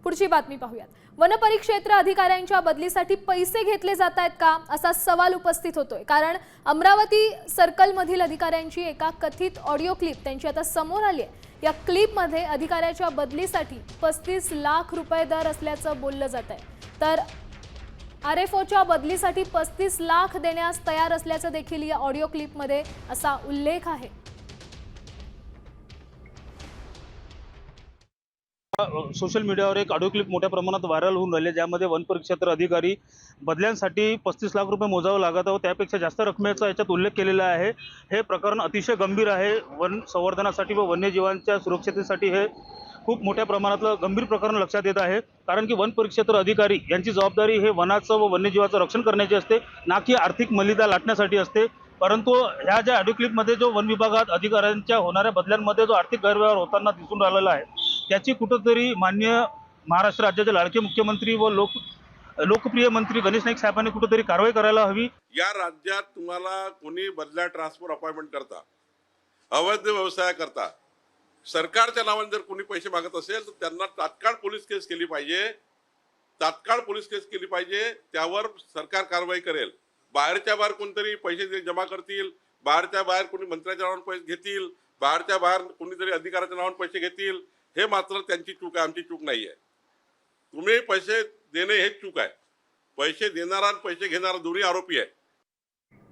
पुढची बातमी पाहूयात। वनपरिक्षेत्र अधिकाऱ्यांच्या बदलीसाठी पैसे घेतले जात आहेत का असा सवाल उपस्थित होतोय। कारण अमरावती सर्कल मधील अधिकाऱ्यांची एका कथित ऑडिओ क्लिप त्यांची आता समोर आली आहे। या क्लिप मध्ये अधिकाऱ्याच्या बदलीसाठी 35 लाख रुपये दर असल्याचं बोललं जात आहे। तर आरएफओच्या बदलीसाठी 35 लाख देण्यास तयार असल्याचं देखील या ऑडिओ क्लिप मध्ये असा उल्लेख आहे। सोशल मीडियावर एक ऑडिओ क्लिप मोठ्या प्रमाणात व्हायरल होऊन राहिले, ज्यामध्ये वन परिक्षेत्र अधिकारी बदल्यांसाठी 35 लाख रुपये मोजावं लागत व त्यापेक्षा जास्त रकमेचा याच्यात उल्लेख केलेला आहे। हे प्रकरण अतिशय गंभीर आहे। वन संवर्धनासाठी व वन्यजीवांच्या सुरक्षतेसाठी हे खूप मोठ्या प्रमाणातलं गंभीर प्रकरण लक्षात येत आहे। कारण की वन परिक्षेत्र अधिकारी यांची जबाबदारी हे वनाचं व वन्यजीवाचं रक्षण करण्याची असते, ना की आर्थिक मलिदा लाटण्यासाठी असते। परंतु ह्या ज्या ऑडिओ क्लिपमध्ये जो वन विभागात अधिकाऱ्यांच्या होणाऱ्या बदल्यांमध्ये जो आर्थिक गैरव्यवहार होताना दिसून राहिलेला आहे, त्याची कुठंतरी माननीय महाराष्ट्र राज्याचे लाडके मुख्यमंत्री व लोकप्रिय मंत्री गणेश नाईक साहेबांनी कुठंतरी कारवाई करायला हवी। या राज्यात तुम्हाला कोणी बदल्या ट्रान्सफर अपॉइंटमेंट करता, अवैध व्यवसाय करता, सरकारच्या नावाने जर कोणी पैसे मागत असेल तर त्यांना तात्काळ पोलीस केस केली पाहिजे। तात्काळ पोलीस केस केली पाहिजे, त्यावर सरकार कारवाई करेल। बाहेरच्या बाहेर कोणतरी पैसे जमा करतील, बाहेरच्या बाहेर कोणी मंत्र्याच्या नावाने पैसे घेतील, बाहेरच्या बाहेर कोणीतरी अधिकाऱ्याच्या नावाने पैसे घेतील, हे मात्र त्यांची चूक आहे, आमची चूक नाही आहे। तुम्ही पैसे देणे हे चूक आहे। पैसे देणारा आणि पैसे घेणारा दोन्ही आरोपी आहे।